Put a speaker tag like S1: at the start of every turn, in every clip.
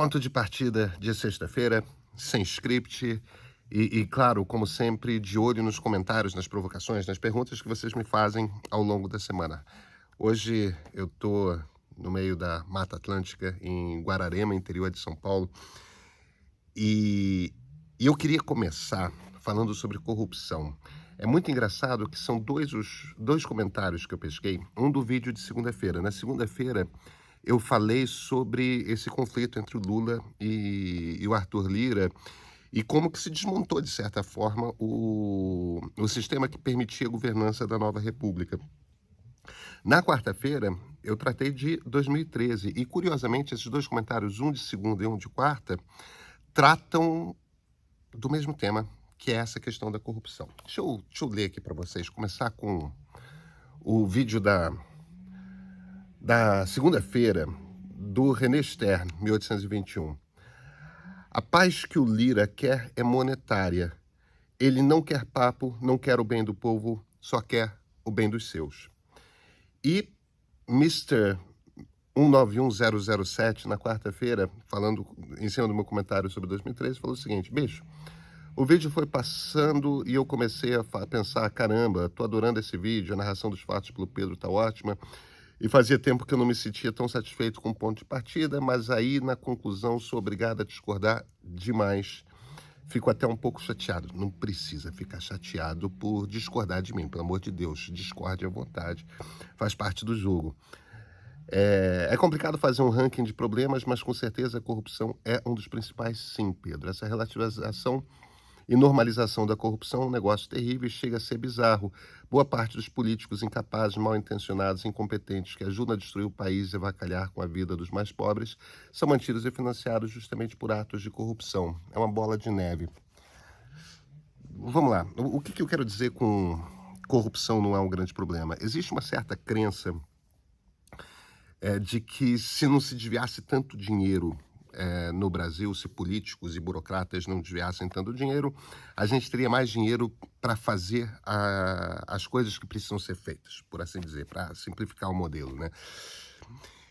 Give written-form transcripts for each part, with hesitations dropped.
S1: Ponto de partida de sexta-feira, sem script claro, como sempre, de olho nos comentários, nas provocações, nas perguntas que vocês me fazem ao longo da semana. Hoje eu tô no meio da Mata Atlântica, em Guararema, interior de São Paulo, e eu queria começar falando sobre corrupção. É muito engraçado que são os dois comentários que eu pesquei, um do vídeo de segunda-feira. Na segunda-feira, eu falei sobre esse conflito entre o Lula e o Arthur Lira e como que se desmontou, de certa forma, o sistema que permitia a governança da nova república. Na quarta-feira, eu tratei de 2013 e, curiosamente, esses dois comentários, um de segunda e um de quarta, tratam do mesmo tema, que é essa questão da corrupção. Deixa eu ler aqui para vocês, começar com o vídeo da segunda-feira, do René Stern, 1821. A paz que o Lira quer é monetária. Ele não quer papo, não quer o bem do povo, só quer o bem dos seus. E Mr. 191007, na quarta-feira, falando em cima do meu comentário sobre 2013, falou o seguinte: bicho, o vídeo foi passando e eu comecei a pensar, caramba, tô adorando esse vídeo, a narração dos fatos pelo Pedro tá ótima, e fazia tempo que eu não me sentia tão satisfeito com o ponto de partida, mas aí, na conclusão, sou obrigado a discordar demais. Fico até um pouco chateado. Não precisa ficar chateado por discordar de mim, pelo amor de Deus. Discorde à vontade, faz parte do jogo. É complicado fazer um ranking de problemas, mas com certeza a corrupção é um dos principais, sim, Pedro. Essa relativização e normalização da corrupção é um negócio terrível e chega a ser bizarro. Boa parte dos políticos incapazes, mal intencionados, incompetentes, que ajudam a destruir o país e avacalhar com a vida dos mais pobres, são mantidos e financiados justamente por atos de corrupção. É uma bola de neve. Vamos lá. O que eu quero dizer com corrupção não é um grande problema? Existe uma certa crença de que se não se desviasse tanto dinheiro no Brasil, se políticos e burocratas não desviassem tanto dinheiro, a gente teria mais dinheiro para fazer as coisas que precisam ser feitas, por assim dizer, para simplificar o modelo, né?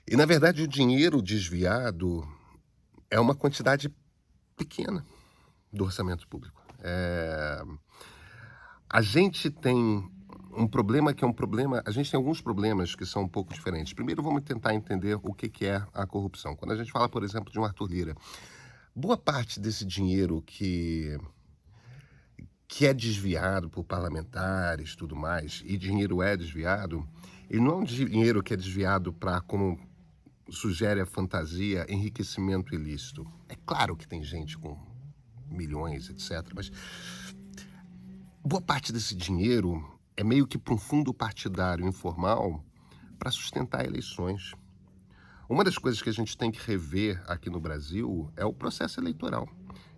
S1: E, na verdade, o dinheiro desviado é uma quantidade pequena do orçamento público. A gente tem um problema que é um problema... A gente tem alguns problemas que são um pouco diferentes. Primeiro, vamos tentar entender o que é a corrupção. Quando a gente fala, por exemplo, de um Arthur Lira, boa parte desse dinheiro que é desviado por parlamentares e tudo mais, e dinheiro é desviado, ele não é um dinheiro que é desviado para, como sugere a fantasia, enriquecimento ilícito. É claro que tem gente com milhões, etc., mas boa parte desse dinheiro é meio que para um fundo partidário informal para sustentar eleições. Uma das coisas que a gente tem que rever aqui no Brasil é o processo eleitoral,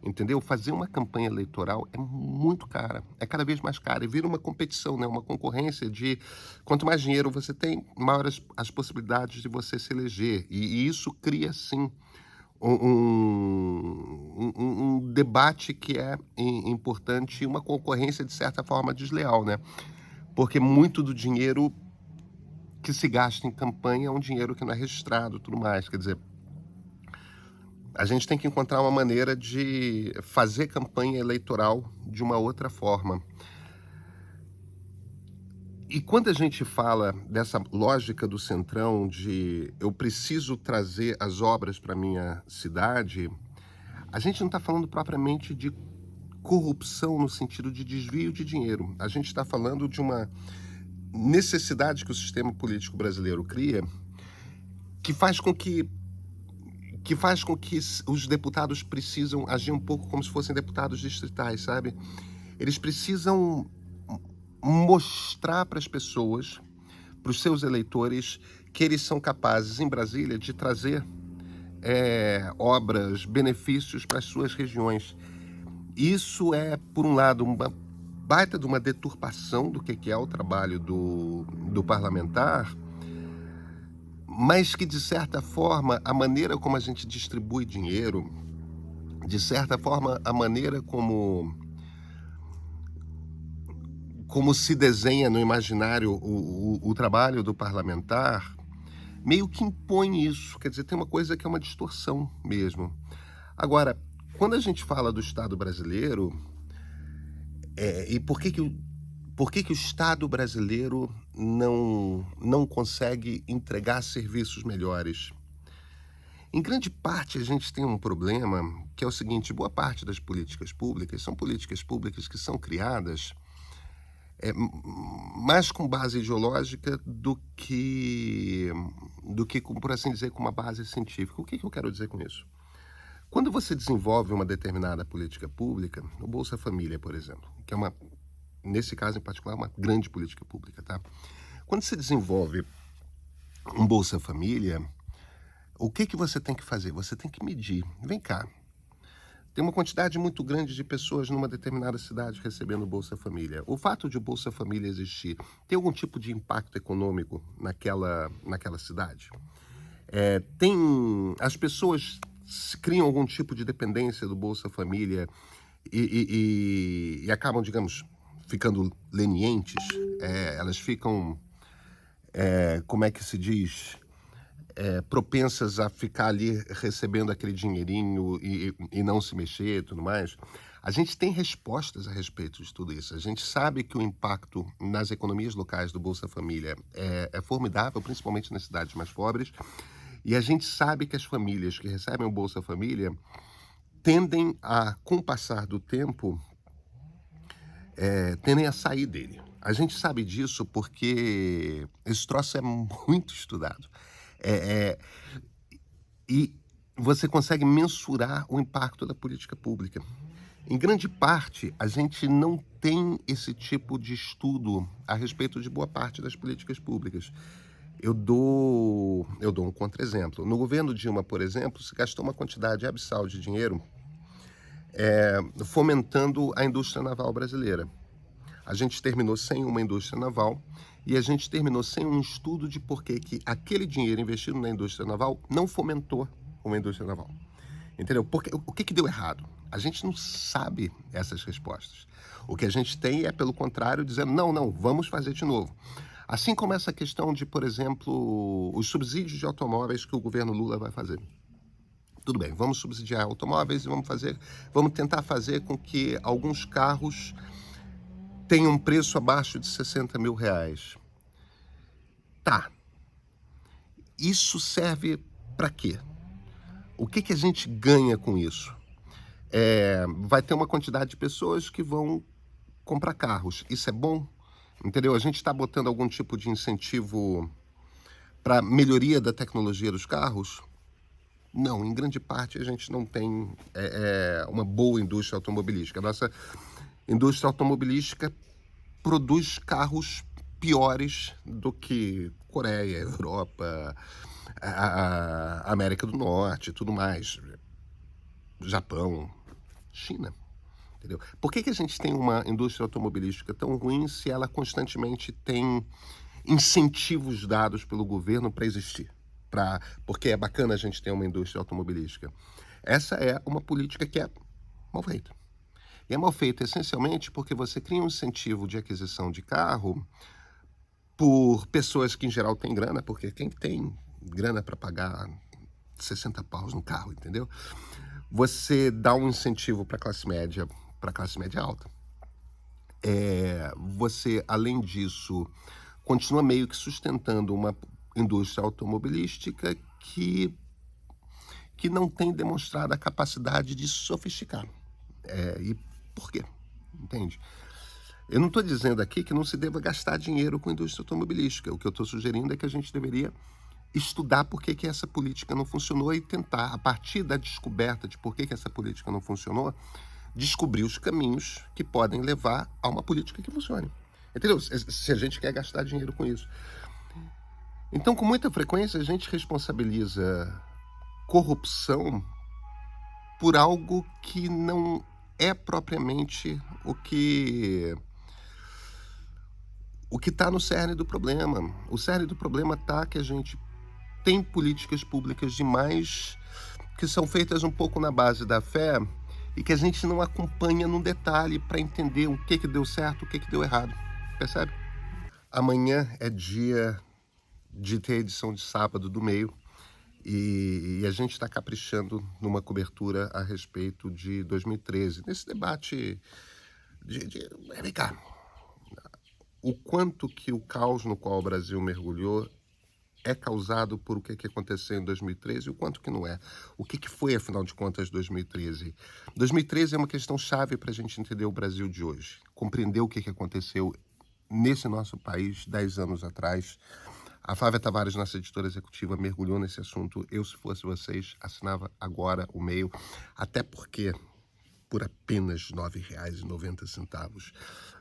S1: entendeu? Fazer uma campanha eleitoral é muito cara, é cada vez mais cara, e vira uma competição, né? Uma concorrência de quanto mais dinheiro você tem, maiores as possibilidades de você se eleger, e isso cria, sim, um debate que é importante e uma concorrência, de certa forma, desleal, né? Porque muito do dinheiro que se gasta em campanha é um dinheiro que não é registrado e tudo mais. Quer dizer, a gente tem que encontrar uma maneira de fazer campanha eleitoral de uma outra forma. E quando a gente fala dessa lógica do Centrão de eu preciso trazer as obras para minha cidade, a gente não está falando propriamente de corrupção no sentido de desvio de dinheiro. A gente está falando de uma necessidade que o sistema político brasileiro cria, que faz com que os deputados precisam agir um pouco como se fossem deputados distritais, sabe? Eles precisam mostrar para as pessoas, para os seus eleitores, que eles são capazes, em Brasília, de trazer obras, benefícios para as suas regiões. Isso é, por um lado, uma baita de uma deturpação do que é o trabalho do parlamentar, mas que, de certa forma, a maneira como a gente distribui dinheiro, de certa forma, a maneira como se desenha no imaginário o trabalho do parlamentar, meio que impõe isso. Quer dizer, tem uma coisa que é uma distorção mesmo. Agora, quando a gente fala do Estado brasileiro, e por que que o Estado brasileiro não consegue entregar serviços melhores? Em grande parte, a gente tem um problema que é o seguinte: boa parte das políticas públicas são políticas públicas que são criadas mais com base ideológica do que, por assim dizer, com uma base científica. O que que eu quero dizer com isso? Quando você desenvolve uma determinada política pública, o Bolsa Família, por exemplo, que é nesse caso em particular, uma grande política pública, tá? Quando você desenvolve um Bolsa Família, o que que você tem que fazer? Você tem que medir. Vem cá, tem uma quantidade muito grande de pessoas numa determinada cidade recebendo Bolsa Família. O fato de o Bolsa Família existir tem algum tipo de impacto econômico naquela cidade? As pessoas criam algum tipo de dependência do Bolsa Família e acabam, digamos, ficando lenientes? Elas ficam, como é que se diz? Propensas a ficar ali recebendo aquele dinheirinho e não se mexer e tudo mais. A gente tem respostas a respeito de tudo isso. A gente sabe que o impacto nas economias locais do Bolsa Família é formidável, principalmente nas cidades mais pobres, e a gente sabe que as famílias que recebem o Bolsa Família tendem a, com o passar do tempo, tendem a sair dele. A gente sabe disso porque esse troço é muito estudado. E você consegue mensurar o impacto da política pública. Em grande parte, a gente não tem esse tipo de estudo a respeito de boa parte das políticas públicas. Eu dou um contra-exemplo. No governo Dilma, por exemplo, se gastou uma quantidade abissal de dinheiro fomentando a indústria naval brasileira. A gente terminou sem uma indústria naval e a gente terminou sem um estudo de por que aquele dinheiro investido na indústria naval não fomentou uma indústria naval. Entendeu? Porque, o que deu errado? A gente não sabe essas respostas. O que a gente tem é, pelo contrário, dizendo, não, vamos fazer de novo. Assim como essa questão de, por exemplo, os subsídios de automóveis que o governo Lula vai fazer. Tudo bem, vamos subsidiar automóveis e vamos tentar fazer com que alguns carros tem um preço abaixo de 60 mil reais. Tá. Isso serve para quê? O que que a gente ganha com isso? Vai ter uma quantidade de pessoas que vão comprar carros. Isso é bom? Entendeu? A gente está botando algum tipo de incentivo para melhoria da tecnologia dos carros? Não, em grande parte a gente não tem uma boa indústria automobilística. A nossa indústria automobilística produz carros piores do que Coreia, Europa, a América do Norte, tudo mais, Japão, China. Entendeu? Por que a gente tem uma indústria automobilística tão ruim se ela constantemente tem incentivos dados pelo governo para existir? Porque é bacana a gente ter uma indústria automobilística. Essa é uma política que é mal feita. E é mal feita essencialmente porque você cria um incentivo de aquisição de carro por pessoas que em geral têm grana, porque quem tem grana para pagar 60 paus no carro, entendeu? Você dá um incentivo para a classe média alta. Você, além disso, continua meio que sustentando uma indústria automobilística que não tem demonstrado a capacidade de se sofisticar. E por quê? Entende? Eu não estou dizendo aqui que não se deva gastar dinheiro com a indústria automobilística. O que eu estou sugerindo é que a gente deveria estudar por que essa política não funcionou e tentar, a partir da descoberta de por que essa política não funcionou, descobrir os caminhos que podem levar a uma política que funcione. Entendeu? Se a gente quer gastar dinheiro com isso. Então, com muita frequência, a gente responsabiliza corrupção por algo que não é propriamente o que está no cerne do problema. O cerne do problema está que a gente tem políticas públicas demais que são feitas um pouco na base da fé e que a gente não acompanha no detalhe para entender o que deu certo, o que deu errado. Percebe? Amanhã é dia de ter a edição de sábado do Meio, e a gente está caprichando numa cobertura a respeito de 2013, nesse debate vem cá, o quanto que o caos no qual o Brasil mergulhou é causado por o que aconteceu em 2013 e o quanto que não é. O que foi, afinal de contas, 2013? 2013 é uma questão chave para a gente entender o Brasil de hoje, compreender o que aconteceu nesse nosso país 10 anos atrás. A Flávia Tavares, nossa editora executiva, mergulhou nesse assunto. Eu, se fosse vocês, assinava agora o Meio, até porque por apenas R$ 9,90.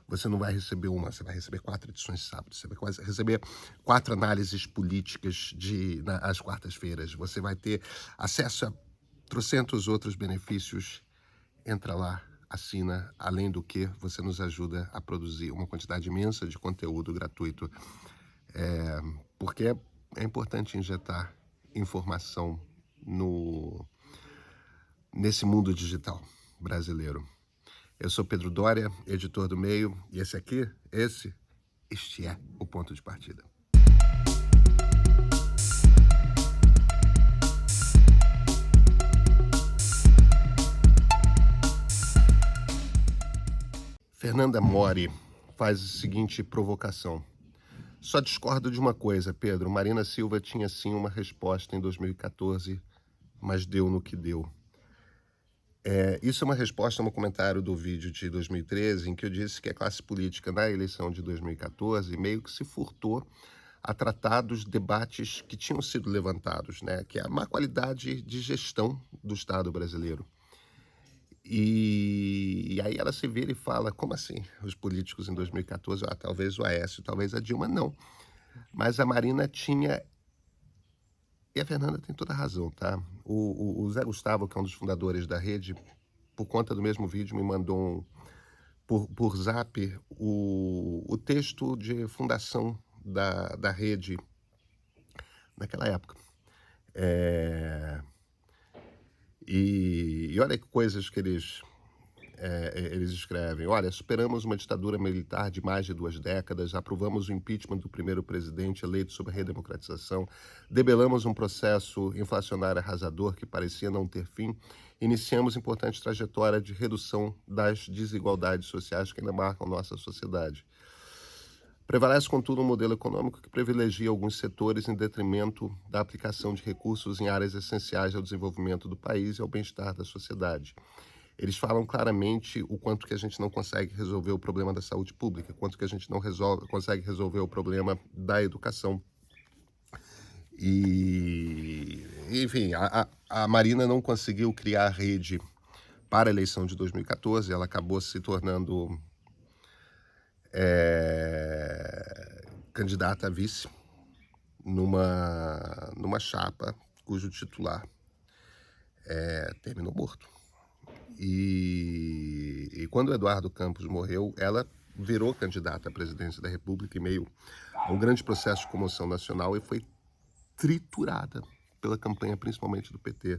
S1: Você não vai receber uma, você vai receber 4 edições de sábado, você vai receber 4 análises políticas às quartas-feiras, você vai ter acesso a trocentos outros benefícios. Entra lá, assina, além do que você nos ajuda a produzir uma quantidade imensa de conteúdo gratuito, porque é importante injetar informação nesse mundo digital brasileiro. Eu sou Pedro Doria, editor do Meio, e este é o Ponto de Partida. Fernanda Mori faz a seguinte provocação. Só discordo de uma coisa, Pedro. Marina Silva tinha sim uma resposta em 2014, mas deu no que deu. Isso é uma resposta a um comentário do vídeo de 2013, em que eu disse que a classe política na eleição de 2014 meio que se furtou a tratar dos debates que tinham sido levantados, né? Que é a má qualidade de gestão do Estado brasileiro. E aí ela se vira e fala, como assim? Os políticos em 2014, talvez o Aécio, talvez a Dilma, não. Mas a Marina tinha... E a Fernanda tem toda a razão, tá? O Zé Gustavo, que é um dos fundadores da rede, por conta do mesmo vídeo, me mandou por zap o texto de fundação da rede naquela época. E olha que coisas que eles escrevem. Olha, superamos uma ditadura militar de mais de 2 décadas, aprovamos o impeachment do primeiro presidente eleito sob a redemocratização, debelamos um processo inflacionário arrasador que parecia não ter fim, iniciamos importante trajetória de redução das desigualdades sociais que ainda marcam nossa sociedade. Prevalece, contudo, um modelo econômico que privilegia alguns setores em detrimento da aplicação de recursos em áreas essenciais ao desenvolvimento do país e ao bem-estar da sociedade. Eles falam claramente o quanto que a gente não consegue resolver o problema da saúde pública, quanto que a gente não consegue resolver o problema da educação. E, enfim, a Marina não conseguiu criar a rede para a eleição de 2014, ela acabou se tornando candidata a vice numa chapa cujo titular terminou morto. E quando o Eduardo Campos morreu, ela virou candidata à presidência da República em meio a um grande processo de comoção nacional e foi triturada pela campanha, principalmente do PT.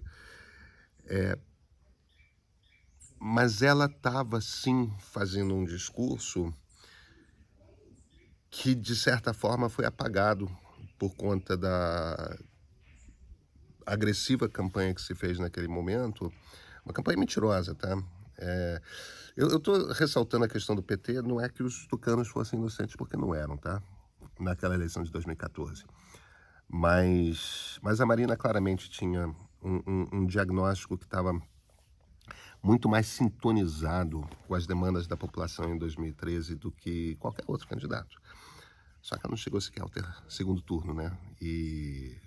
S1: Mas ela estava, sim, fazendo um discurso que, de certa forma, foi apagado por conta da agressiva campanha que se fez naquele momento. Uma campanha mentirosa, tá? Eu estou ressaltando a questão do PT, não é que os tucanos fossem inocentes, porque não eram, tá? Naquela eleição de 2014. Mas a Marina claramente tinha um diagnóstico que estava muito mais sintonizado com as demandas da população em 2013 do que qualquer outro candidato. Só que ela não chegou sequer ao segundo turno, né? E...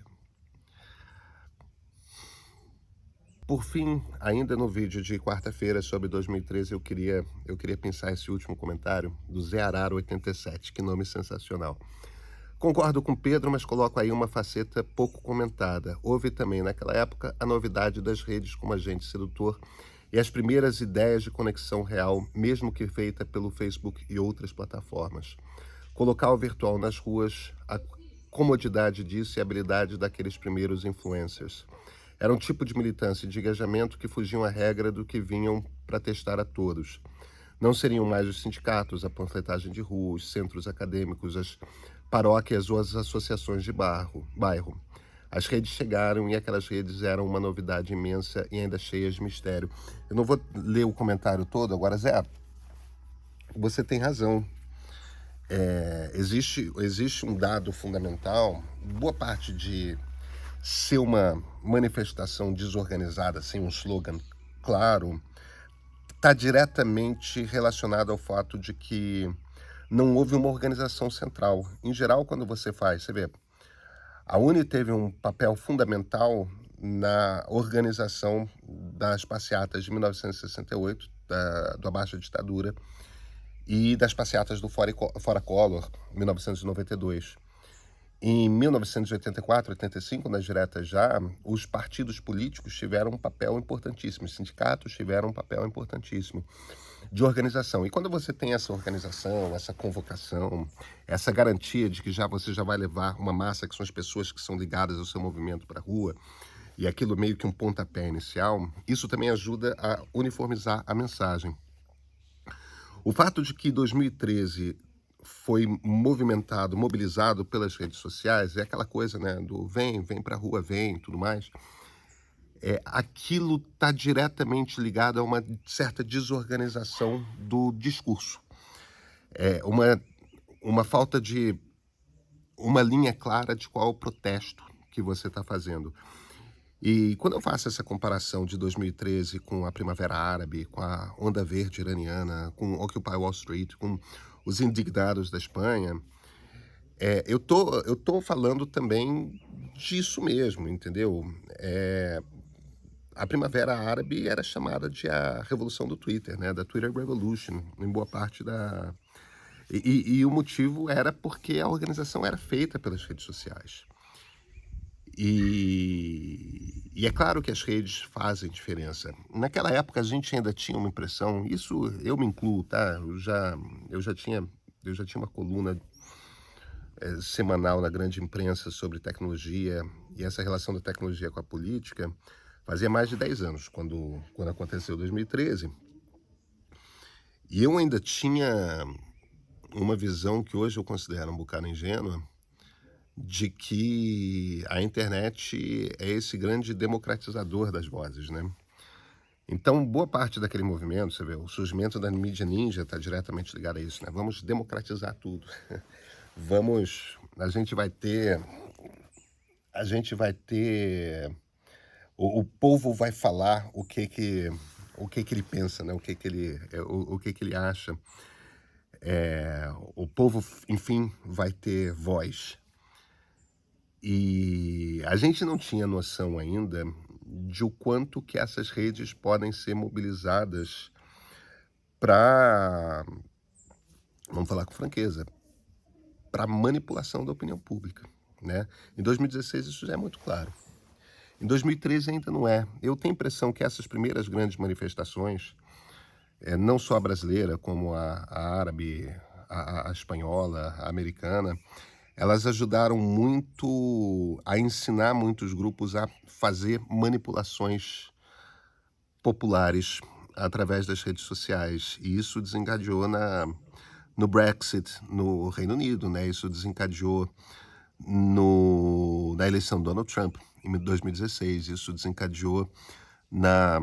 S1: Por fim, ainda no vídeo de quarta-feira sobre 2013, eu queria pensar esse último comentário do Zé Arara 87, que nome sensacional. Concordo com Pedro, mas coloco aí uma faceta pouco comentada. Houve também, naquela época, a novidade das redes como agente sedutor e as primeiras ideias de conexão real, mesmo que feita pelo Facebook e outras plataformas. Colocar o virtual nas ruas, a comodidade disso e a habilidade daqueles primeiros influencers. Era um tipo de militância e de engajamento que fugiam à regra do que vinham para testar a todos. Não seriam mais os sindicatos, a panfletagem de rua, os centros acadêmicos, as paróquias ou as associações de bairro. As redes chegaram e aquelas redes eram uma novidade imensa e ainda cheias de mistério. Eu não vou ler o comentário todo agora, Zé. Você tem razão. Existe um dado fundamental. Boa parte de ser uma manifestação desorganizada, sem um slogan claro, está diretamente relacionado ao fato de que não houve uma organização central. Em geral, quando você vê, a UNE teve um papel fundamental na organização das passeatas de 1968, do abaixo da ditadura, e das passeatas do Fora Collor, 1992. Em 1984, 85, nas diretas já, os partidos políticos tiveram um papel importantíssimo, os sindicatos tiveram um papel importantíssimo de organização. E quando você tem essa organização, essa convocação, essa garantia de que você já vai levar uma massa, que são as pessoas que são ligadas ao seu movimento para a rua, e aquilo meio que um pontapé inicial, isso também ajuda a uniformizar a mensagem. O fato de que 2013 foi mobilizado pelas redes sociais, é aquela coisa, né, do vem pra rua, vem, tudo mais. Aquilo está diretamente ligado a uma certa desorganização do discurso. Uma falta de uma linha clara de qual é o protesto que você está fazendo. E quando eu faço essa comparação de 2013 com a Primavera Árabe, com a Onda Verde iraniana, com Occupy Wall Street, com os indignados da Espanha, eu tô falando também disso mesmo, entendeu? A Primavera Árabe era chamada de a revolução do Twitter, né? Da Twitter Revolution, em boa parte da... E o motivo era porque a organização era feita pelas redes sociais. E é claro que as redes fazem diferença. Naquela época a gente ainda tinha uma impressão, isso eu me incluo, tá? Eu já tinha uma coluna semanal na grande imprensa sobre tecnologia, e essa relação da tecnologia com a política fazia mais de 10 anos, quando aconteceu 2013. E eu ainda tinha uma visão que hoje eu considero um bocado ingênua, de que a internet é esse grande democratizador das vozes, né? Então, boa parte daquele movimento, você vê, o surgimento da mídia ninja está diretamente ligado a isso, né? Vamos democratizar tudo. A gente vai ter, o povo vai falar o que ele pensa, né? O que ele acha. O povo, enfim, vai ter voz. E a gente não tinha noção ainda de o quanto que essas redes podem ser mobilizadas para, vamos falar com franqueza, para manipulação da opinião pública, né? Em 2016 isso já é muito claro. Em 2013 ainda não é. Eu tenho a impressão que essas primeiras grandes manifestações, não só a brasileira, como a árabe, a espanhola, a americana, elas ajudaram muito a ensinar muitos grupos a fazer manipulações populares através das redes sociais. E isso desencadeou no Brexit, no Reino Unido, né? Isso desencadeou na eleição do Donald Trump, em 2016. Isso desencadeou na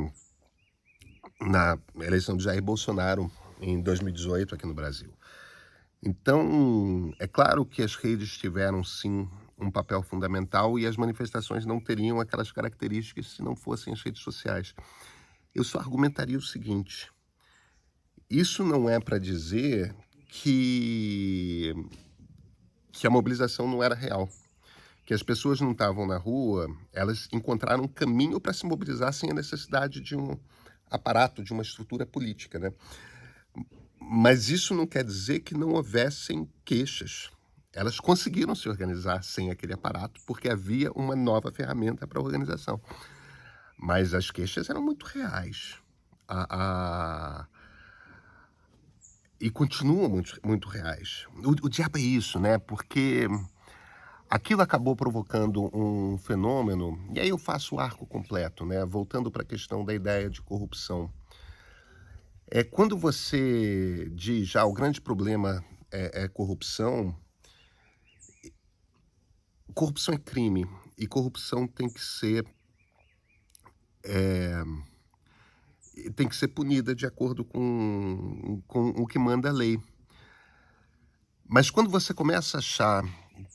S1: eleição de Jair Bolsonaro, em 2018, aqui no Brasil. Então, é claro que as redes tiveram, sim, um papel fundamental e as manifestações não teriam aquelas características se não fossem as redes sociais. Eu só argumentaria o seguinte: isso não é para dizer que a mobilização não era real, que as pessoas não estavam na rua, elas encontraram um caminho para se mobilizar sem a necessidade de um aparato, de uma estrutura política, né? Mas isso não quer dizer que não houvessem queixas. Elas conseguiram se organizar sem aquele aparato, porque havia uma nova ferramenta para a organização. Mas as queixas eram muito reais. E continuam muito reais. O diabo é isso, né? Porque aquilo acabou provocando um fenômeno, e aí eu faço o arco completo, né? Voltando para a questão da ideia de corrupção. Quando você diz, o grande problema é corrupção, corrupção é crime e corrupção eh, tem que ser punida de acordo com o que manda a lei. Mas quando você começa a achar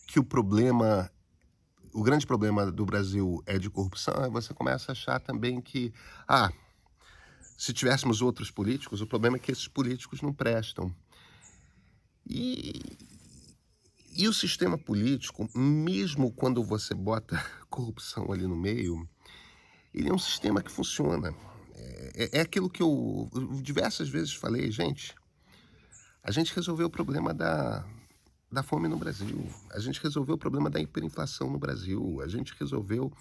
S1: que o grande problema do Brasil é de corrupção, aí você começa a achar também que, ah, se tivéssemos outros políticos, o problema é que esses políticos não prestam. E, e o sistema político, mesmo quando você bota corrupção ali no meio, ele é um sistema que funciona. É aquilo que eu diversas vezes falei, gente, a gente resolveu o problema da fome no Brasil, a gente resolveu o problema da hiperinflação no Brasil, a gente resolveu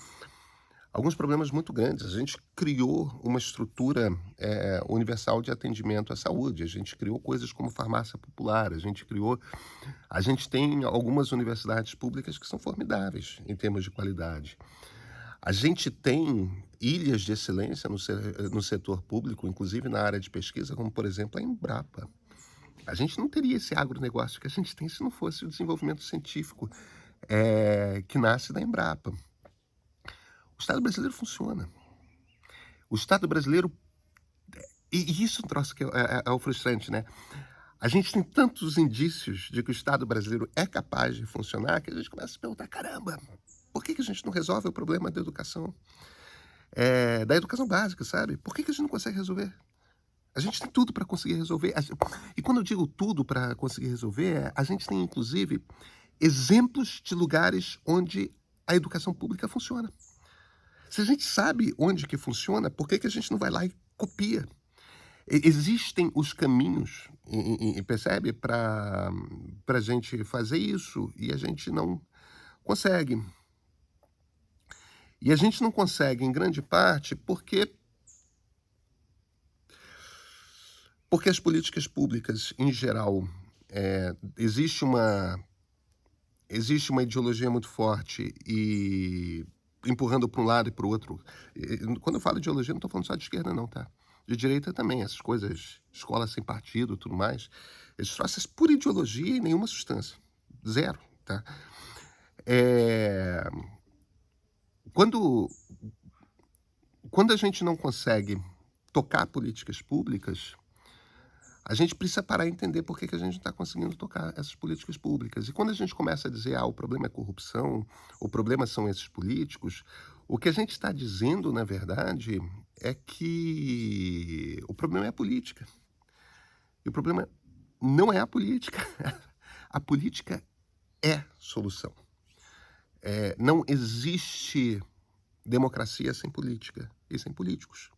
S1: alguns problemas muito grandes. A gente criou uma estrutura universal de atendimento à saúde, a gente criou coisas como farmácia popular, a gente tem algumas universidades públicas que são formidáveis em termos de qualidade. A gente tem ilhas de excelência no setor público, inclusive na área de pesquisa, como, por exemplo, a Embrapa. A gente não teria esse agronegócio que a gente tem se não fosse o desenvolvimento científico que nasce da Embrapa. O Estado brasileiro funciona. O Estado brasileiro... E isso é um troço que é o frustrante, né? A gente tem tantos indícios de que o Estado brasileiro é capaz de funcionar que a gente começa a se perguntar, caramba, por que a gente não resolve o problema da educação? Da educação básica, sabe? Por que a gente não consegue resolver? A gente tem tudo para conseguir resolver. E quando eu digo tudo para conseguir resolver, a gente tem, inclusive, exemplos de lugares onde a educação pública funciona. Se a gente sabe onde que funciona, por que a gente não vai lá e copia? Existem os caminhos, percebe, para a gente fazer isso, e a gente não consegue. E a gente não consegue, em grande parte, porque as políticas públicas, em geral, existe uma ideologia muito forte e empurrando para um lado e para o outro. Quando eu falo ideologia, não estou falando só de esquerda, não, tá? De direita também, essas coisas, escola sem partido e tudo mais. Eles troçam pura ideologia e nenhuma substância. Zero, tá? Quando a gente não consegue tocar políticas públicas, a gente precisa parar e entender por que a gente não está conseguindo tocar essas políticas públicas. E quando a gente começa a dizer, o problema é corrupção, o problema são esses políticos, o que a gente está dizendo, na verdade, é que o problema é a política. E o problema não é a política. A política é solução. Não existe democracia sem política e sem políticos.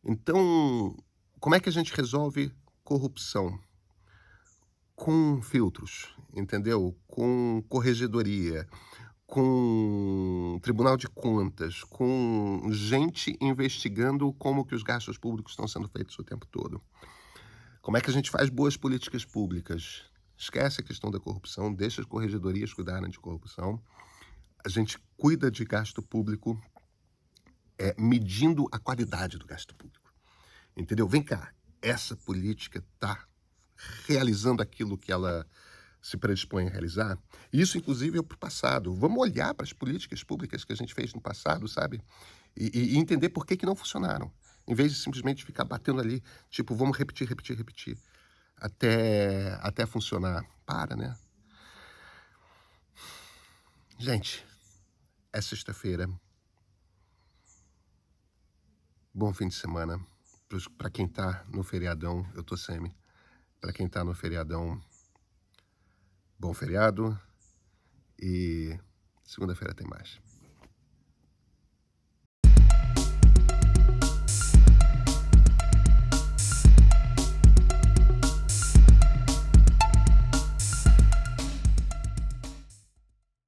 S1: Então, como é que a gente resolve corrupção? Com filtros, entendeu? Com corregedoria, com Tribunal de Contas, com gente investigando como que os gastos públicos estão sendo feitos o tempo todo. Como é que a gente faz boas políticas públicas? Esquece a questão da corrupção, deixa as corregedorias cuidarem de corrupção. A gente cuida de gasto público medindo a qualidade do gasto público. Entendeu? Vem cá, essa política está realizando aquilo que ela se predispõe a realizar? Isso, inclusive, é para o passado. Vamos olhar para as políticas públicas que a gente fez no passado, sabe? E entender por que não funcionaram. Em vez de simplesmente ficar batendo ali, tipo, vamos repetir, até funcionar. Para, né? Gente, é sexta-feira. Bom fim de semana. Para quem tá no feriadão, eu tô semi. Para quem tá no feriadão, bom feriado. E segunda-feira tem mais.